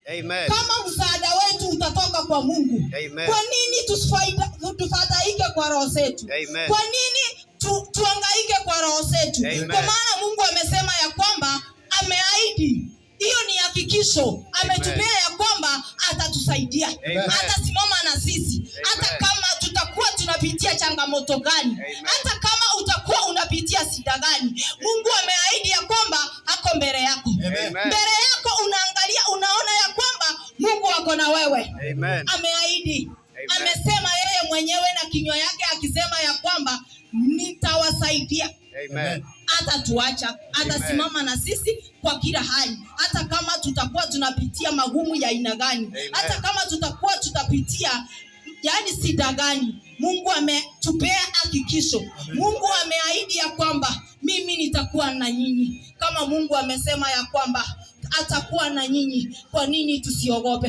Amen. Kama msaada wetu utatoka kwa Mungu. Amen. Kwa nini tufadhaike kwa roho zetu? Amen. Kwa nini tuhangaike kwa roho zetu? Amen. Kwa maana Mungu amesema ya kwamba ameahidi. Hiyo ni hakikisho. Ametupea ya kwamba atatusaidia. Atasimama na sisi. Hata kama tutakuwa tunapitia changamoto gani. Hata kama utakuwa unapitia shida gani. Mungu ameahidi ya kwamba ako mbele yako. Mbele yako unaangalia, unaona ya kwamba Mungu ako na wewe. Ameahidi. Amesema yeye mwenyewe na kinywa yake akisema ya kwamba nitawasaidia. Hata tuacha, atasimama na sisi kwa kila hali. Hata kama tutakuwa tunapitia magumu ya aina gani. Hata kama tutakuwa tutapitia shida gani. Mungu ametupea hakikisho. Mungu ameahidi ya kwamba mimi nitakuwa na nyinyi. Kama Mungu amesema ya kwamba atakuwa na nyinyi, kwa nini tusiogope?